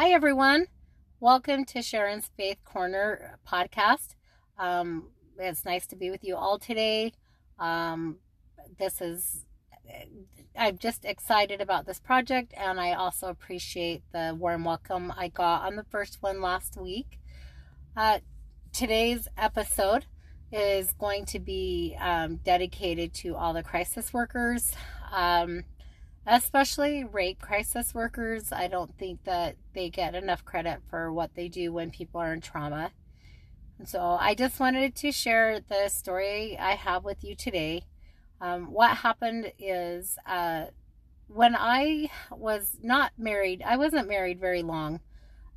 Hi, everyone. Welcome to Sharon's Faith Corner podcast. It's nice to be with you all today. Um, this is, I'm just excited about this project, and I also appreciate the warm welcome I got on the first one last week. Today's episode is going to be dedicated to all the crisis workers. Especially rape crisis workers. I don't think that they get enough credit for what they do when people are in trauma. And so I just wanted to share the story I have with you today. What happened is when I was not married, I wasn't married very long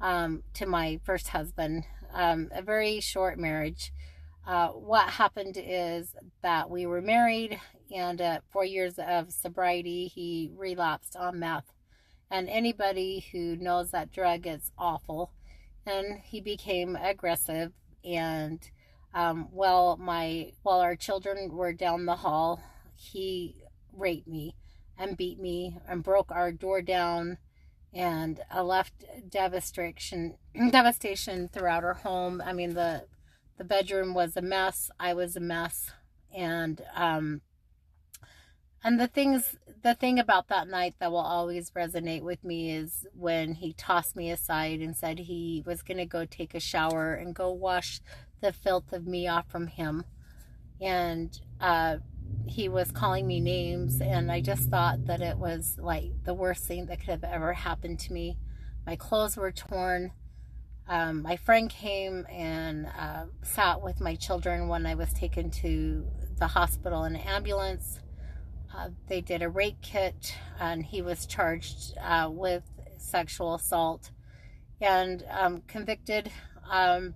to my first husband, a very short marriage. What happened is that we were married, and 4 years of sobriety, he relapsed on meth. And anybody who knows that drug is awful. And he became aggressive. And while our children were down the hall, he raped me and beat me and broke our door down and left devastation throughout our home. I mean, the bedroom was a mess. I was a mess. And the thing about that night that will always resonate with me is when he tossed me aside and said he was going to go take a shower and go wash the filth of me off from him. And he was calling me names, and I just thought that it was like the worst thing that could have ever happened to me. My clothes were torn. My friend came and sat with my children when I was taken to the hospital in an ambulance. They did a rape kit, and he was charged with sexual assault and convicted of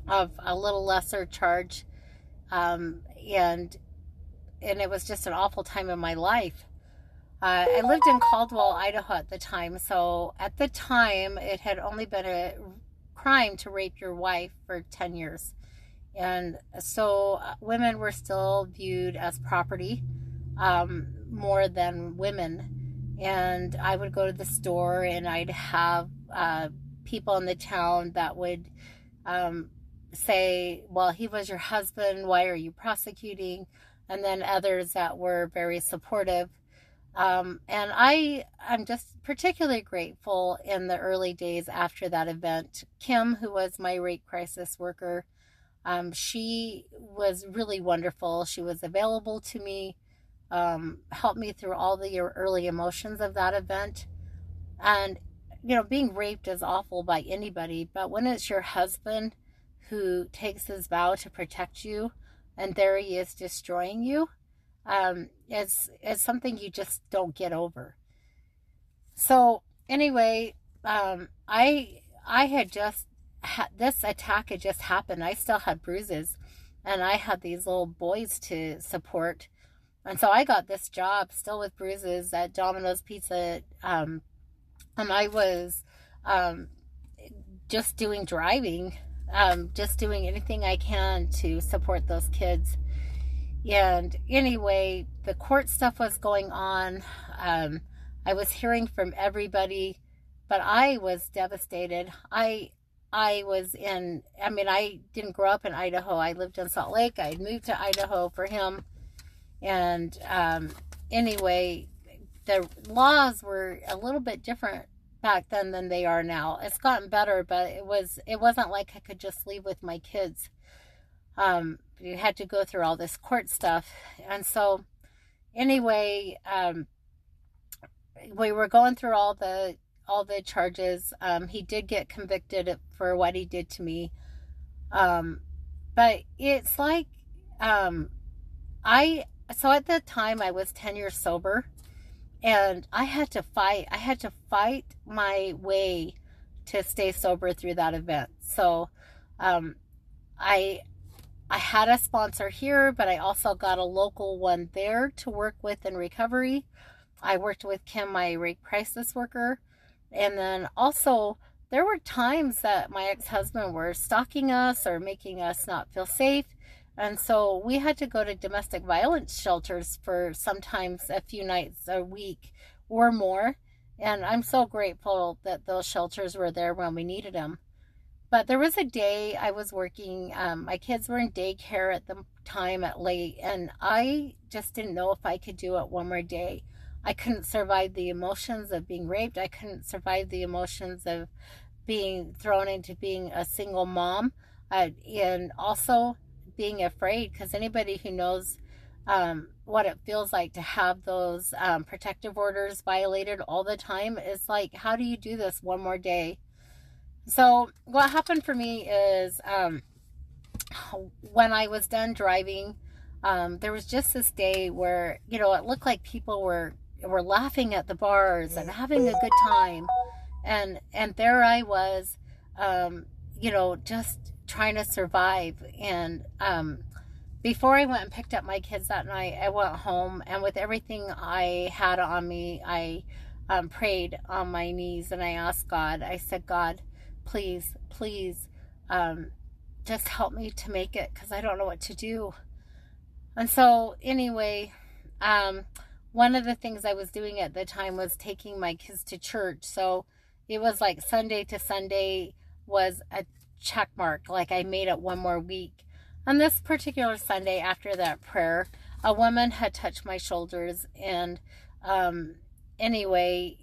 a little lesser charge. And it was just an awful time in my life. I lived in Caldwell, Idaho at the time. So at the time, it had only been a crime to rape your wife for 10 years. And so women were still viewed as property more than women. And I would go to the store, and I'd have people in the town that would say, well, he was your husband, why are you prosecuting? And then others that were very supportive. And I'm just particularly grateful in the early days after that event. Kim, who was my rape crisis worker, she was really wonderful. She was available to me, helped me through all the early emotions of that event. And, being raped is awful by anybody, but when it's your husband who takes his vow to protect you, and there he is destroying you, it's something you just don't get over. So anyway, I had just this attack had just happened. I still had bruises, and I had these little boys to support, and so I got this job still with bruises at Domino's Pizza, and I was just doing driving, just doing anything I can to support those kids. And anyway, the court stuff was going on. I was hearing from everybody, but I was devastated. I didn't grow up in Idaho. I lived in Salt Lake. I had moved to Idaho for him. And anyway, the laws were a little bit different back then than they are now. It's gotten better, but it wasn't like I could just leave with my kids. You had to go through all this court stuff. And so anyway, we were going through all the charges. He did get convicted for what he did to me. But it's like, so at the time I was 10 years sober, and I had to fight my way to stay sober through that event. So, I had a sponsor here, but I also got a local one there to work with in recovery. I worked with Kim, my rape crisis worker. And then also there were times that my ex-husband were stalking us or making us not feel safe. And so we had to go to domestic violence shelters for sometimes a few nights a week or more. And I'm so grateful that those shelters were there when we needed them. But there was a day I was working, my kids were in daycare at the time at late, and I just didn't know if I could do it one more day. I couldn't survive the emotions of being raped. I couldn't survive the emotions of being thrown into being a single mom, and also being afraid, because anybody who knows what it feels like to have those protective orders violated all the time is like, how do you do this one more day? So what happened for me is when I was done driving, there was just this day where, you know, it looked like people were laughing at the bars and having a good time, and there I was, you know, just trying to survive. And before I went and picked up my kids that night, I went home, and with everything I had on me, I prayed on my knees, and I asked God. I said, God, please, please, just help me to make it, because I don't know what to do. And so anyway, one of the things I was doing at the time was taking my kids to church. So it was like Sunday to Sunday was a check mark, like I made it one more week. On this particular Sunday, after that prayer, a woman had touched my shoulders, and anyway,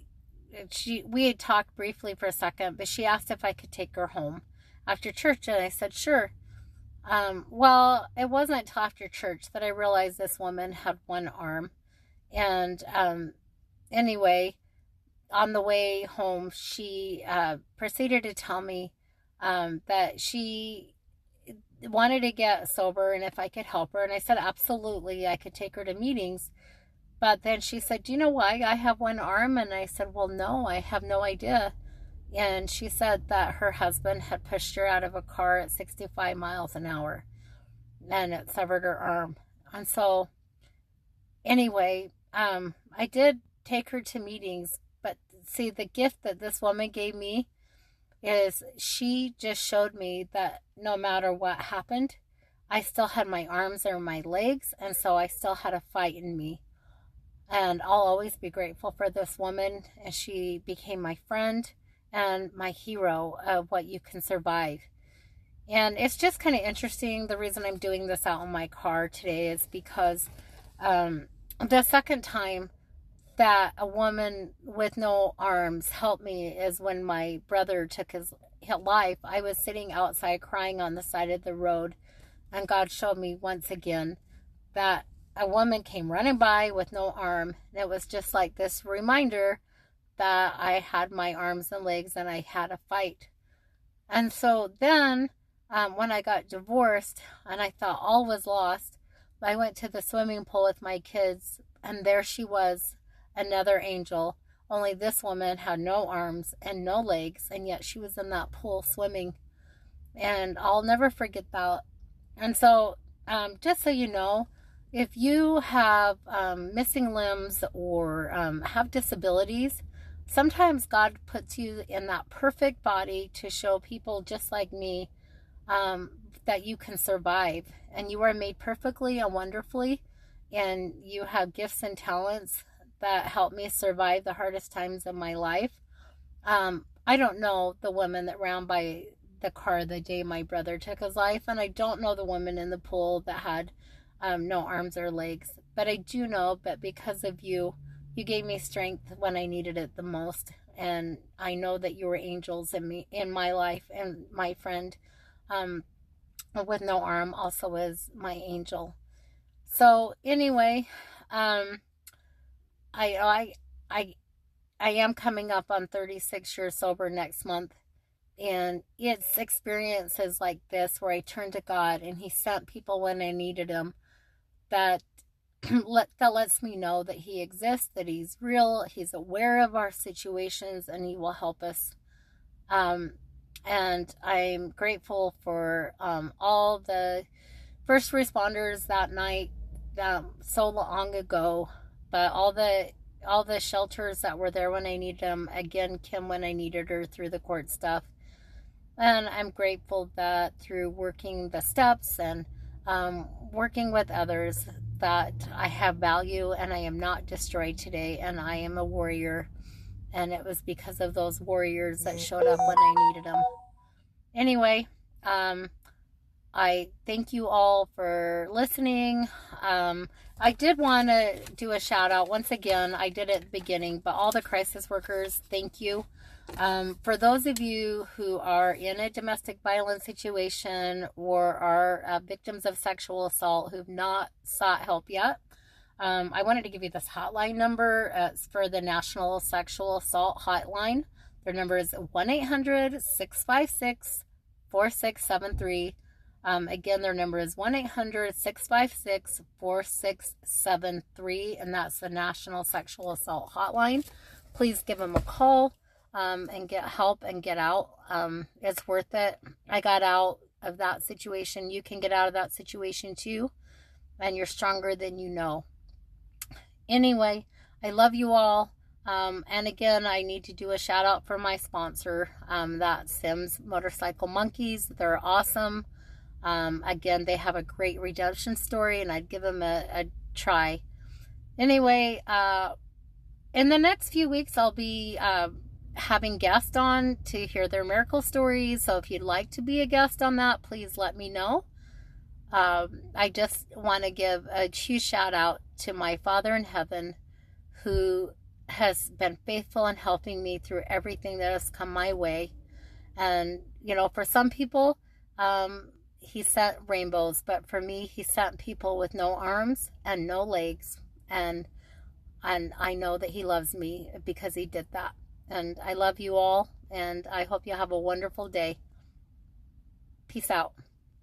we had talked briefly for a second, but she asked if I could take her home after church, and I said sure. Well, it wasn't until after church that I realized this woman had one arm. And anyway, on the way home, she proceeded to tell me that she wanted to get sober and if I could help her. And I said, absolutely, I could take her to meetings. But then she said, do you know why I have one arm? And I said, well, no, I have no idea. And she said that her husband had pushed her out of a car at 65 miles an hour, and it severed her arm. And so anyway, I did take her to meetings, but see, the gift that this woman gave me is she just showed me that no matter what happened, I still had my arms or my legs, and so I still had a fight in me. And I'll always be grateful for this woman, and she became my friend and my hero of what you can survive. And it's just kind of interesting. The reason I'm doing this out in my car today is because the second time that a woman with no arms helped me is when my brother took his life. I was sitting outside crying on the side of the road, and God showed me once again that a woman came running by with no arm. And it was just like this reminder that I had my arms and legs and I had a fight. And so then when I got divorced and I thought all was lost, I went to the swimming pool with my kids, and there she was, another angel. Only this woman had no arms and no legs, and yet she was in that pool swimming. And I'll never forget that. And so just so you know, if you have missing limbs or have disabilities, sometimes God puts you in that perfect body to show people just like me that you can survive, and you are made perfectly and wonderfully, and you have gifts and talents that help me survive the hardest times of my life. I don't know the woman that ran by the car the day my brother took his life, and I don't know the woman in the pool that had no arms or legs, but I do know that because of you, you gave me strength when I needed it the most, and I know that you were angels in my life, and my friend with no arm also is my angel. So anyway, I am coming up on 36 years sober next month, and it's experiences like this where I turned to God and He sent people when I needed Him that lets me know that He exists, that He's real, He's aware of our situations, and He will help us. And I'm grateful for all the first responders that night, so long ago, but all the shelters that were there when I needed them. Again, Kim when I needed her through the court stuff. And I'm grateful that through working the steps and working with others, that I have value and I am not destroyed today, and I am a warrior. And it was because of those warriors that showed up when I needed them. Anyway, I thank you all for listening. I did want to do a shout out once again. I did it at the beginning, but all the crisis workers, thank you. For those of you who are in a domestic violence situation or are victims of sexual assault who've not sought help yet, I wanted to give you this hotline number. It's for the National Sexual Assault Hotline. Their number is 1-800-656-4673. Again, their number is 1-800-656-4673, and that's the National Sexual Assault Hotline. Please give them a call and get help and get out. It's worth it. I got out of that situation. You can get out of that situation too, and you're stronger than you know. Anyway, I love you all. And again, I need to do a shout out for my sponsor, that's Simms Motorcycle Monkeys. They're awesome. Again, they have a great redemption story, and I'd give them a try. Anyway, in the next few weeks, I'll be having guests on to hear their miracle stories. So if you'd like to be a guest on that, please let me know. I just want to give a huge shout out to my Father in heaven, who has been faithful in helping me through everything that has come my way. And, you know, for some people, he sent rainbows, but for me, he sent people with no arms and no legs. And I know that he loves me because he did that. And I love you all, and I hope you have a wonderful day. Peace out.